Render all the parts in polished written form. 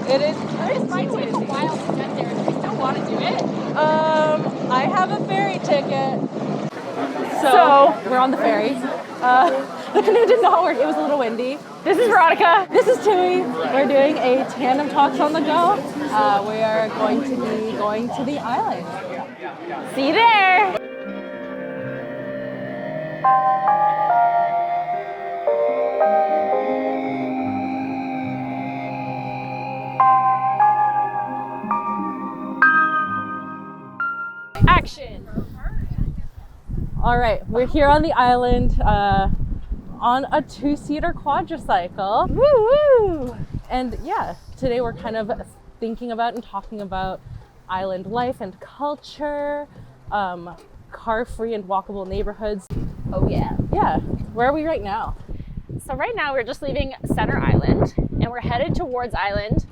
It is. It might take a while to get there. If you don't want to do it. I have a ferry ticket. So we're on the ferry. The canoe did not work. It was a little windy. This is Veronica. This is Twoey. We're doing a tandem talks on the go. We are going to be going to the island. See you there. Action. All right, we're here on the island on a 2-seater quadricycle. Woo! And yeah, today we're kind of thinking about and talking about island life and culture, car-free and walkable neighborhoods. Oh yeah. Yeah, where are we right now? So right now we're just leaving Center Island and we're headed towards Island,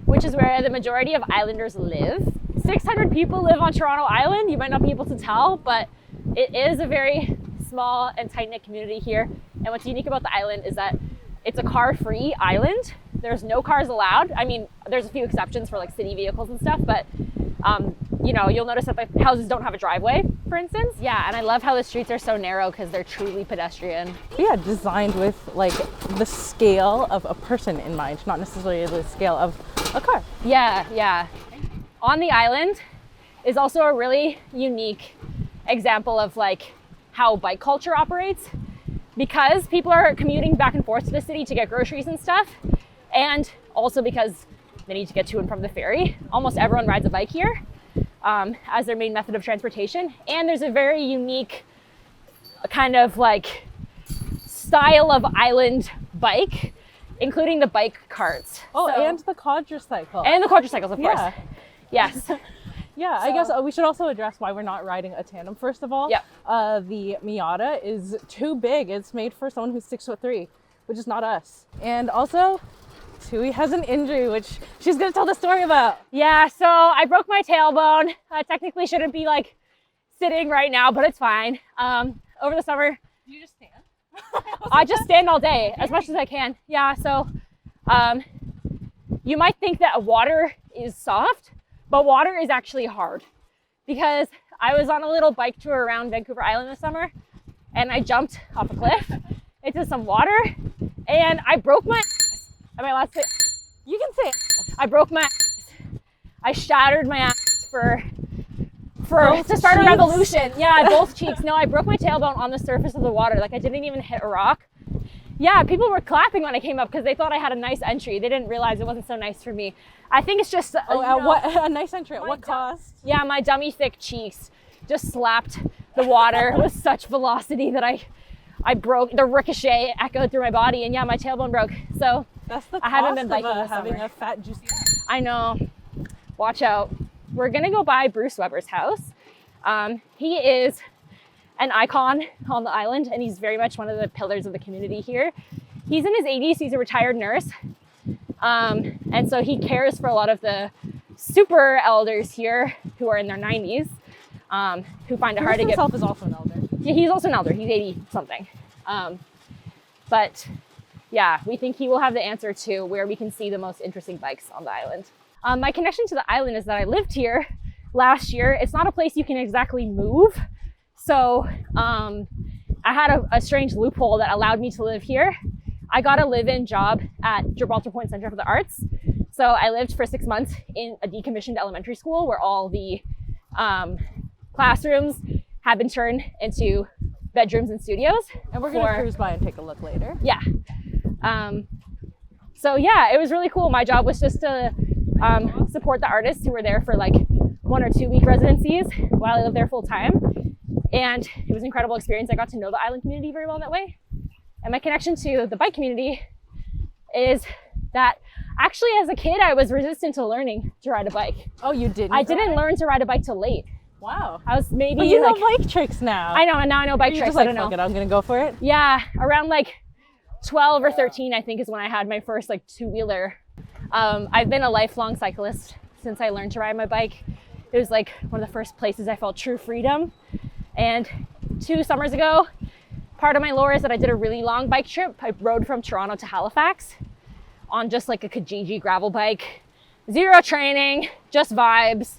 which is where the majority of islanders live. 600 people live on Toronto Island. You might not be able to tell, but it is a very small and tight-knit community here. And what's unique about the island is that it's a car-free island. There's no cars allowed. I mean, there's a few exceptions for like city vehicles and stuff, but you know, you'll notice that the houses don't have a driveway, for instance. Yeah, and I love how the streets are so narrow because they're truly pedestrian. Yeah, designed with like the scale of a person in mind, not necessarily the scale of a car. Yeah. On the island is also a really unique example of like how bike culture operates, because people are commuting back and forth to the city to get groceries and stuff, and also because they need to get to and from the ferry. Almost everyone rides a bike here as their main method of transportation, and there's a very unique kind of like style of island bike, including the bike carts. And the quadricycle. And the quadricycles, of course. Yes. Yeah, I guess we should also address why we're not riding a tandem, first of all. Yep. The Miyata is too big. It's made for someone who's 6'3", which is not us. And also, Twoey has an injury, which she's going to tell the story about. Yeah, so I broke my tailbone. I technically shouldn't be like sitting right now, but it's fine. Over the summer. Do you just stand? I just stand all day, as much as I can. Yeah, so you might think that water is soft, but water is actually hard, because I was on a little bike tour around Vancouver Island this summer and I jumped off a cliff into some water and I broke my ass. Am I allowed to say? You can say it. I broke my ass. I shattered my ass to start a revolution. Yeah, both cheeks. No, I broke my tailbone on the surface of the water. Like I didn't even hit a rock. Yeah, people were clapping when I came up because they thought I had a nice entry. They didn't realize it wasn't so nice for me. I think it's just a nice entry. At what cost? Yeah, my dummy thick cheeks just slapped the water with such velocity that I broke. The ricochet echoed through my body, and yeah, my tailbone broke. So that's the cost I haven't been biking of having a fat juicy ass. I know. Watch out. We're gonna go by Bruce Weber's house. He is an icon on the island, and he's very much one of the pillars of the community here. He's in his 80s. He's a retired nurse. And so he cares for a lot of the super elders here who are in their 90s, who find it hard to get. Himself is also an elder. Yeah, he's also an elder. He's 80 something. But yeah, we think he will have the answer to where we can see the most interesting bikes on the island. My connection to the island is that I lived here last year. It's not a place you can exactly move. So I had a strange loophole that allowed me to live here. I got a live-in job at Gibraltar Point Centre for the Arts. So I lived for 6 months in a decommissioned elementary school where all the classrooms have been turned into bedrooms and studios. And we're gonna cruise by and take a look later. Yeah. So yeah, it was really cool. My job was just to support the artists who were there for like 1 or 2 week residencies while I lived there full time. And it was an incredible experience. I got to know the island community very well in that way. And my connection to the bike community is that actually as a kid, I was resistant to learning to ride a bike. Oh, you didn't? I didn't learn to ride a bike till late. Wow. I was maybe But you know bike tricks now. I know, and now I know bike tricks. Just like, I don't know. Fuck it, I'm gonna go for it. Yeah, around like 12 or 13, I think is when I had my first like two-wheeler. I've been a lifelong cyclist since I learned to ride my bike. It was like one of the first places I felt true freedom. And 2 summers ago, part of my lore is that I did a really long bike trip. I rode from Toronto to Halifax, on just like a Kijiji gravel bike. Zero training, just vibes,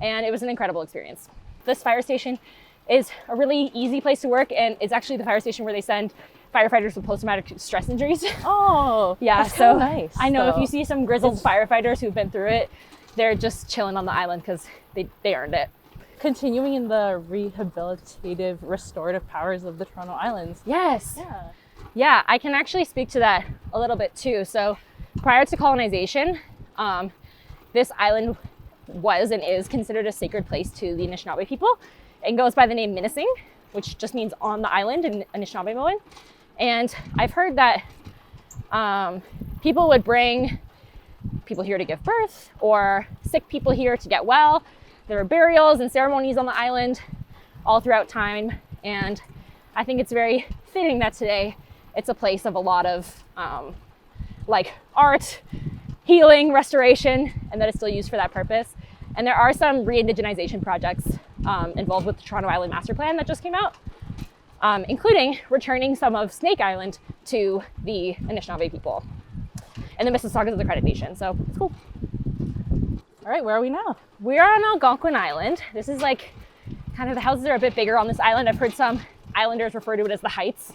and it was an incredible experience. This fire station is a really easy place to work, and it's actually the fire station where they send firefighters with post-traumatic stress injuries. Oh, yeah, that's so nice, I know though. if you see some grizzled firefighters who've been through it, they're just chilling on the island because they earned it. Continuing in the rehabilitative, restorative powers of the Toronto Islands. Yes. Yeah. Yeah, I can actually speak to that a little bit too. So prior to colonization, this island was and is considered a sacred place to the Anishinaabe people and goes by the name Miniising, which just means on the island in Anishinaabemowin. And I've heard that people would bring people here to give birth or sick people here to get well. There were burials and ceremonies on the island all throughout time. And I think it's very fitting that today it's a place of a lot of like art, healing, restoration, and that it's still used for that purpose. And there are some re-indigenization projects involved with the Toronto Island Master Plan that just came out, including returning some of Snake Island to the Anishinaabe people. And the Mississaugas of the Credit Nation, so it's cool. All right, where are we now? We're on Algonquin Island. This is like, kind of the houses are a bit bigger on this island. I've heard some islanders refer to it as the Heights.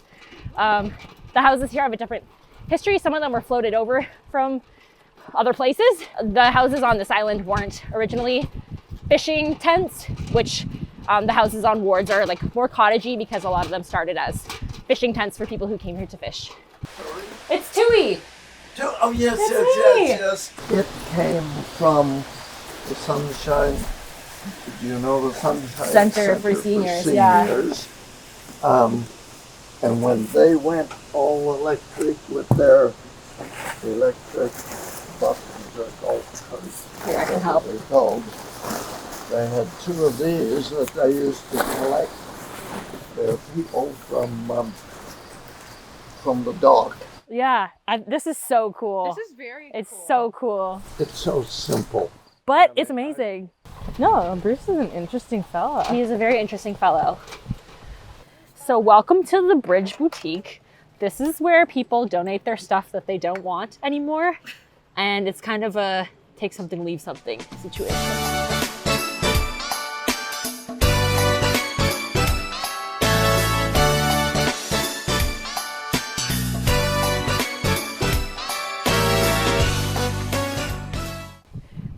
The houses here have a different history. Some of them were floated over from other places. The houses on this island weren't originally fishing tents, which the houses on wards are like more cottagey because a lot of them started as fishing tents for people who came here to fish. It's Twoey. Oh yes, yes. It came from the Sunshine. Do you know the Sunshine Center for Seniors? Yeah. And when they went all electric with their electric buttons or golf Here, I can help. they're called, they had two of these that they used to collect their people from the dock. Yeah, this is so cool. This is very It's so cool. It's so simple. But it's amazing. No, Bruce is an interesting fella. He is a very interesting fellow. So welcome to the Bridge Boutique. This is where people donate their stuff that they don't want anymore. And it's kind of a take something, leave something situation.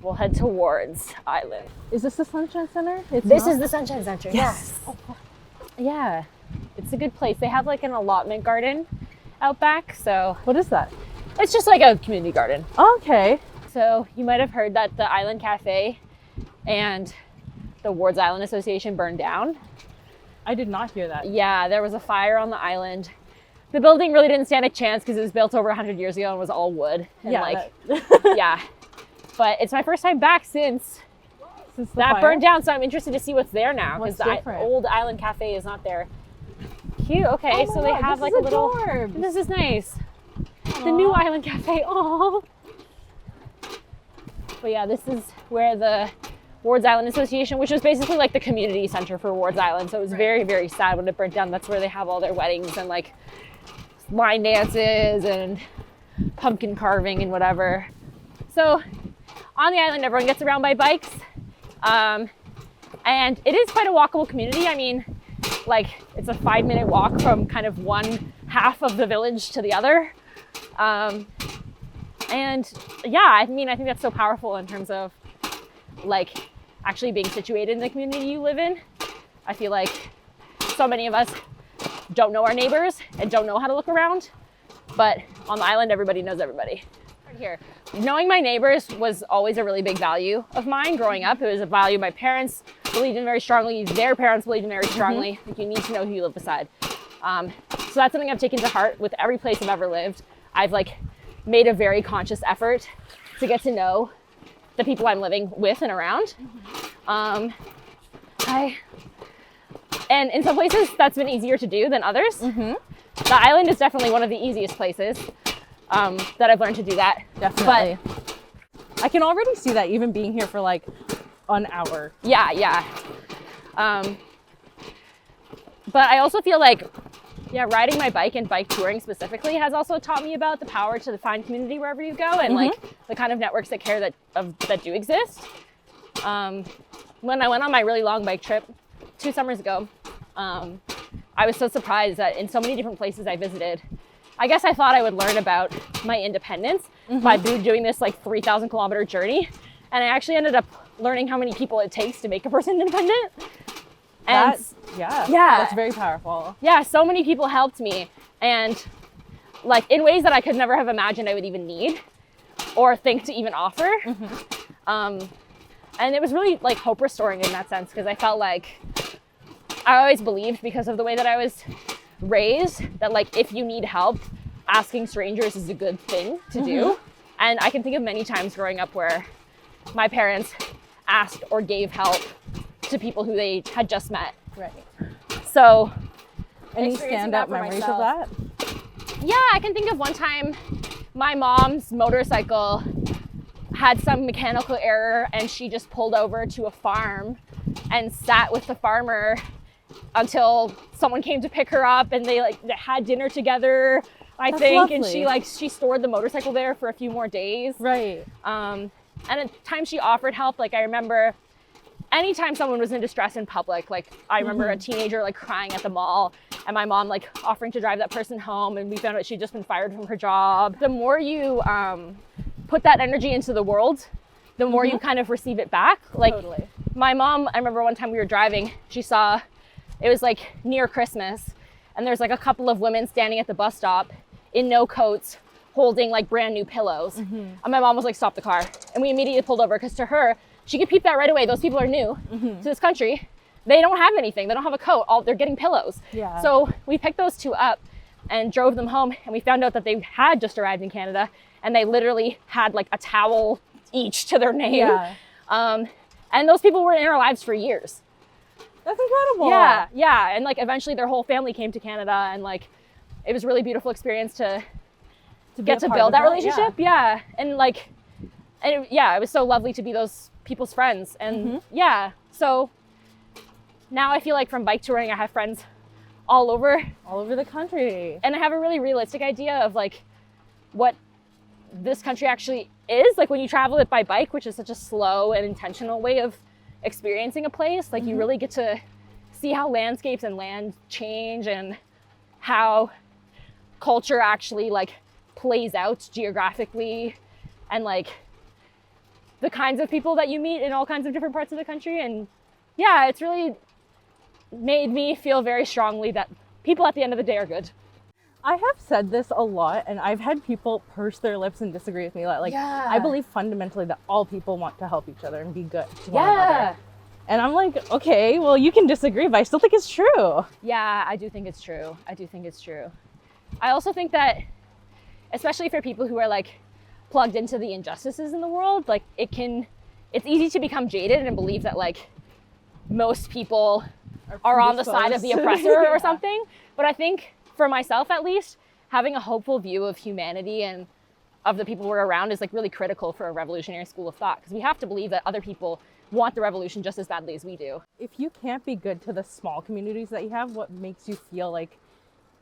We'll head towards Island. Is this the Sunshine Center? This is the Sunshine Center. Yes. Yeah. It's a good place. They have like an allotment garden out back. So What is that? it's just like a community garden. Okay. So you might have heard that the Island Cafe and the Wards Island Association burned down. I did not hear that. Yeah, there was a fire on the island. The building really didn't stand a chance because it was built over 100 years ago and was all wood. And yeah. But it's my first time back since Since the that fire? burned down, so I'm interested to see what's there now What's because the different? old Island Cafe is not there. Cute. Okay, Oh my so they God, have this like is a little. adorbs. This is nice. The new Island Cafe. Oh. But yeah, this is where the Wards Island Association, which was basically like the community center for Wards Island. So it was very, very sad when it burnt down. That's where they have all their weddings and like line dances and pumpkin carving and whatever. So on the island, everyone gets around by bikes. And it is quite a walkable community. I mean, like it's a 5-minute walk from kind of one half of the village to the other. And yeah, I mean, I think that's so powerful in terms of like actually being situated in the community you live in. I feel like so many of us don't know our neighbors and don't know how to look around, but on the island, everybody knows everybody. Right here, knowing my neighbors was always a really big value of mine growing up. It was a value my parents believed in very strongly. Their parents believed in very strongly. Like you need to know who you live beside. So that's something I've taken to heart with every place I've ever lived. I've like made a very conscious effort to get to know the people I'm living with and around. And in some places that's been easier to do than others. The island is definitely one of the easiest places that I've learned to do that. Definitely. But I can already see that even being here for like an hour. Yeah. But I also feel like Yeah, riding my bike and bike touring specifically has also taught me about the power to find community wherever you go, and like the kind of networks that care that do exist. When I went on my really long bike trip 2 summers ago, I was so surprised that in so many different places I visited, I guess I thought I would learn about my independence by doing this like 3,000 kilometer journey. And I actually ended up learning how many people it takes to make a person independent. And that's very powerful. Yeah, so many people helped me, and like in ways that I could never have imagined I would even need or think to even offer. And it was really like hope restoring in that sense, because I felt like I always believed, because of the way that I was raised, that like if you need help, asking strangers is a good thing to do. And I can think of many times growing up where my parents asked or gave help to people who they had just met. Right. So any stand-up memories of that? Yeah, I can think of one time my mom's motorcycle had some mechanical error, and she just pulled over to a farm and sat with the farmer until someone came to pick her up, and they like had dinner together, I think. Lovely. And she stored the motorcycle there for a few more days. Right. And at the time she offered help, like I remember anytime someone was in distress in public, like I remember a teenager like crying at the mall, and my mom like offering to drive that person home, and we found out she'd just been fired from her job. The more you put that energy into the world, the more you kind of receive it back. Like my mom, I remember one time we were driving, she saw, it was like near Christmas, and there's like a couple of women standing at the bus stop in no coats, holding like brand new pillows. And my mom was like, stop the car. And we immediately pulled over, because to her, she could peep that right away. Those people are new to this country. They don't have anything. They don't have a coat. They're getting pillows. Yeah. So we picked those two up and drove them home, and we found out that they had just arrived in Canada, and they literally had like a towel each to their name. Yeah. And those people were in our lives for years. That's incredible. Yeah. And like eventually their whole family came to Canada, and like it was a really beautiful experience to get to build that relationship. Yeah. And like, it was so lovely to be those people's friends. And so now I feel like from bike touring, I have friends all over the country. And I have a really realistic idea of like what this country actually is. Like when you travel it by bike, which is such a slow and intentional way of experiencing a place, like you really get to see how landscapes and land change, and how culture actually like plays out geographically, and like the kinds of people that you meet in all kinds of different parts of the country. And yeah, it's really made me feel very strongly that people at the end of the day are good. I have said this a lot, and I've had people purse their lips and disagree with me. Like, I believe fundamentally that all people want to help each other and be good to one another. And I'm like, okay, well, you can disagree, but I still think it's true. Yeah, I do think it's true. I also think that, especially for people who are like plugged into the injustices in the world, like it's easy to become jaded and believe that like most people are on the side of the oppressor or something. But I think, for myself at least, having a hopeful view of humanity and of the people we're around is like really critical for a revolutionary school of thought, because we have to believe that other people want the revolution just as badly as we do. If you can't be good to the small communities that you have, what makes you feel like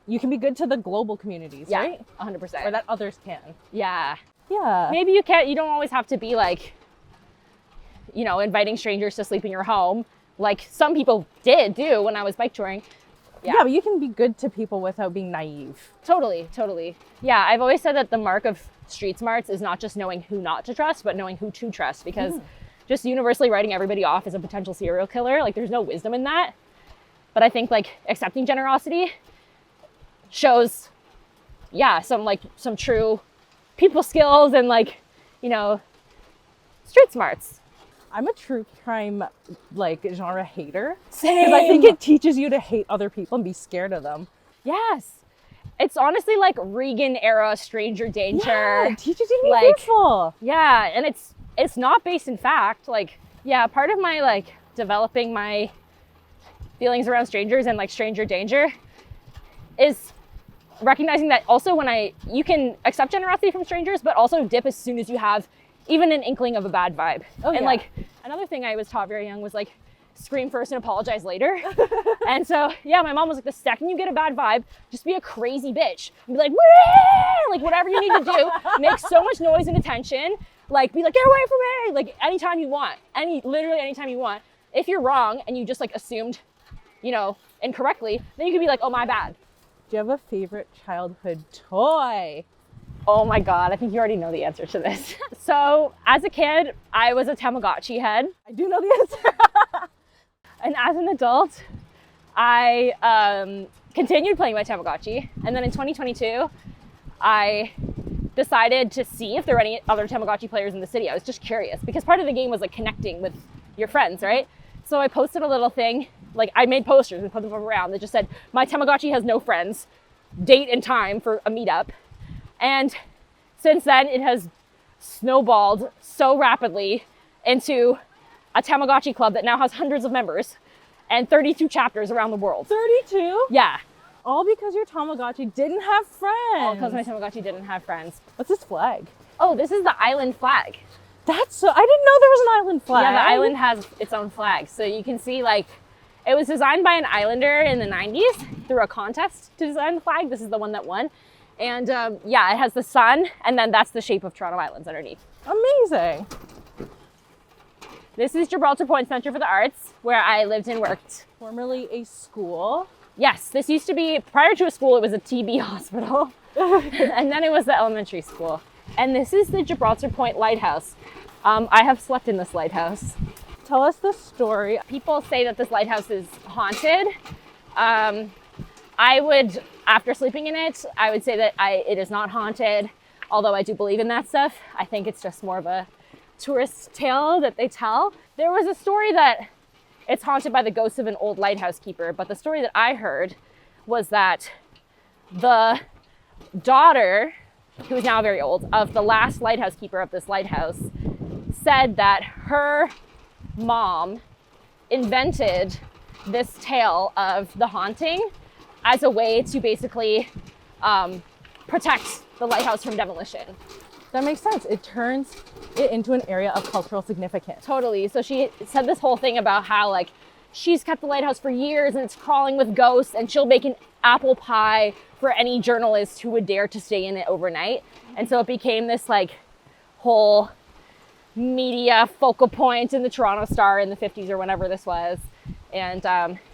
you can be good to the global communities, right? 100%. Or that others can. Yeah. Yeah. Maybe you don't always have to be like, inviting strangers to sleep in your home, like some people do when I was bike touring. Yeah, but you can be good to people without being naive. Totally. Yeah, I've always said that the mark of street smarts is not just knowing who not to trust, but knowing who to trust, because just universally writing everybody off as a potential serial killer, like there's no wisdom in that. But I think like accepting generosity shows, some true people skills and like, street smarts. I'm a true crime genre hater. Same. Because I think it teaches you to hate other people and be scared of them. Yes. It's honestly like Reagan era stranger danger. Yeah, it teaches you to be fearful. Yeah, and it's not based in fact. Like, yeah, part of my like developing my feelings around strangers and like stranger danger is recognizing that also you can accept generosity from strangers, but also dip as soon as you have even an inkling of a bad vibe. Like another thing I was taught very young was like, scream first and apologize later. And so, yeah, my mom was like, the second you get a bad vibe, just be a crazy bitch. And be like, wah! Like whatever you need to do, make so much noise and attention. Like, be like, get away from me! Like anytime you want, literally anytime you want. If you're wrong and you just like assumed, you know, incorrectly, then you can be like, oh, my bad. Do you have a favorite childhood toy? Oh my God, I think you already know the answer to this. So as a kid, I was a Tamagotchi head. I do know the answer. And as an adult, I continued playing my Tamagotchi. And then in 2022, I decided to see if there were any other Tamagotchi players in the city. I was just curious because part of the game was like connecting with your friends, right? So I posted a little thing, like I made posters and put them around that just said, my Tamagotchi has no friends, date and time for a meetup. And since then it has snowballed so rapidly into a Tamagotchi club that now has hundreds of members and 32 chapters around the world. 32? Yeah. All because your Tamagotchi didn't have friends. All because my Tamagotchi didn't have friends. What's this flag? Oh, this is the island flag. That's so, I didn't know there was an island flag. Yeah, the island has its own flag. So you can see like, it was designed by an islander in the 90s through a contest to design the flag. This is the one that won. And yeah, it has the sun, and then that's the shape of Toronto Islands underneath. Amazing. This is Gibraltar Point Centre for the Arts, where I lived and worked. Formerly a school. Yes, this used to be, prior to a school, it was a TB hospital. And then it was the elementary school. And this is the Gibraltar Point Lighthouse. I have slept in this lighthouse. Tell us the story. People say that this lighthouse is haunted. I would, after sleeping in it, I would say that it is not haunted, although I do believe in that stuff. I think it's just more of a tourist tale that they tell. There was a story that it's haunted by the ghost of an old lighthouse keeper, but the story that I heard was that the daughter, who is now very old, of the last lighthouse keeper of this lighthouse, said that her mom invented this tale of the haunting as a way to basically protect the lighthouse from demolition. That makes sense. It turns it into an area of cultural significance. Totally. So she said this whole thing about how like she's kept the lighthouse for years and it's crawling with ghosts, and she'll make an apple pie for any journalist who would dare to stay in it overnight. And so it became this like whole media focal point in the Toronto Star in the 50s or whenever this was. And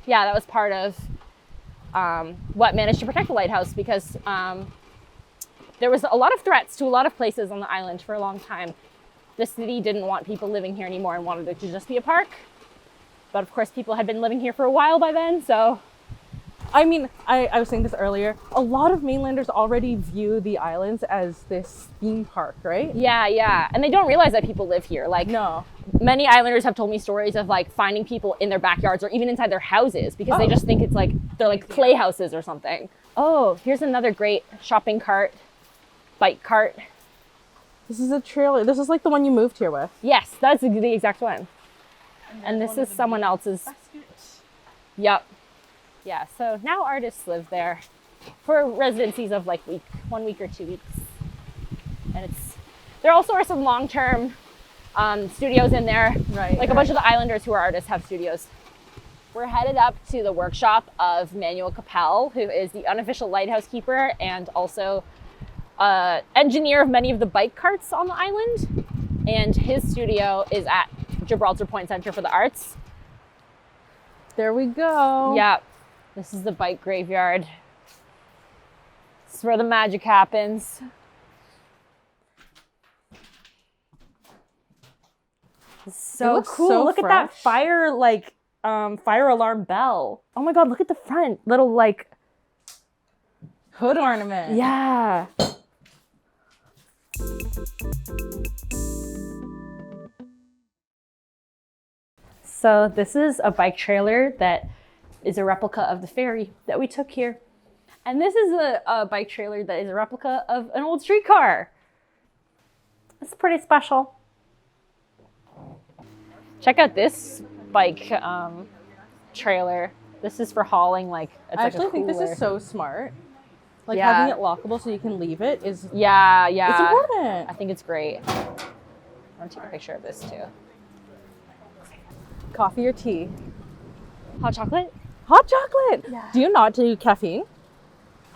yeah, that was part of what managed to protect the lighthouse, because there was a lot of threats to a lot of places on the island for a long time. The city didn't want people living here anymore and wanted it to just be a park. But of course, people had been living here for a while by then, so. I mean, I was saying this earlier, a lot of mainlanders already view the islands as this theme park, right? Yeah, yeah. And they don't realize that people live here. Like, no. Many islanders have told me stories of like finding people in their backyards or even inside their houses because they just think it's like, they're like playhouses or something. Oh, here's another great shopping cart, bike cart. This is a trailer. This is like the one you moved here with. Yes, that's the exact one. And this is someone else's. Yep. Yeah, so now artists live there for residencies of like 1 week or 2 weeks. And there also are some long-term studios in there. Right. Like a bunch of the islanders who are artists have studios. We're headed up to the workshop of Manuel Capel, who is the unofficial lighthouse keeper and also engineer of many of the bike carts on the island. And his studio is at Gibraltar Point Centre for the Arts. There we go. Yeah, this is the bike graveyard. This is where the magic happens. It's so cool. So look fresh. at that fire alarm bell. Oh my God, look at the front. Little like hood ornament. Yeah. So this is a bike trailer that is a replica of the ferry that we took here. And this is a bike trailer that is a replica of an old streetcar. It's pretty special. Check out this bike trailer. This is for hauling like, it's I like actually a think this cooler. is so smart. Like Yeah. having it lockable so you can leave it is Yeah. it's important. I think it's great. I want to take a picture of this too. Coffee or tea? Hot chocolate? Hot chocolate. Yeah. Do you not do caffeine?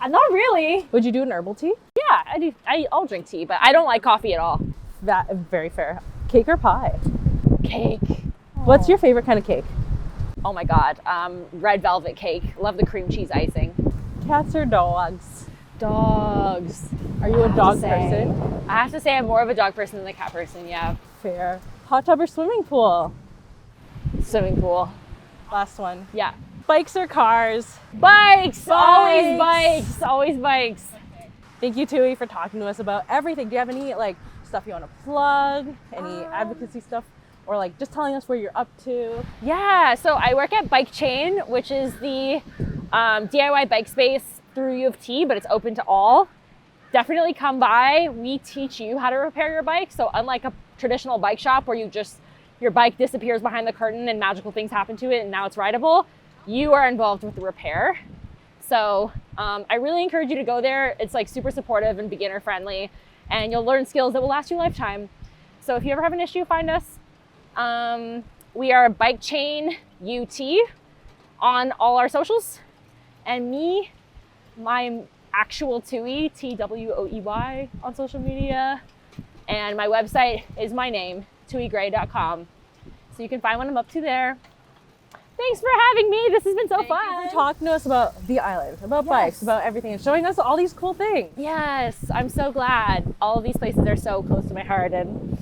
Not really. Would you do an herbal tea? Yeah, I do. I'll drink tea, but I don't like coffee at all. That very fair. Cake or pie? Cake. What's your favorite kind of cake? Oh my God. Red velvet cake. Love the cream cheese icing. Cats or dogs? Dogs. Are you a dog person? I have to say I'm more of a dog person than a cat person, yeah. Fair. Hot tub or swimming pool? Swimming pool. Last one. Yeah. Bikes or cars? Bikes! Always Bikes! bikes! Always bikes. Thank you, Twoey, for talking to us about everything. Do you have any stuff you want to plug? Any advocacy stuff? Or just telling us where you're up to? Yeah, so I work at Bikechain, which is the DIY bike space through U of T, but it's open to all. Definitely come by. We teach you how to repair your bike. So unlike a traditional bike shop where your bike disappears behind the curtain and magical things happen to it and now it's rideable, you are involved with the repair. So I really encourage you to go there. It's super supportive and beginner friendly, and you'll learn skills that will last you a lifetime. So if you ever have an issue, find us. We are Bikechain UT on all our socials, and my actual Twoey, Twoey on social media, and my website is my name, twoeygray.com. So you can find what I'm up to there. Thanks for having me. This has been so fun. Thank you for talking to us about the island, about bikes, about everything, and showing us all these cool things. Yes, I'm so glad. All of these places are so close to my heart, and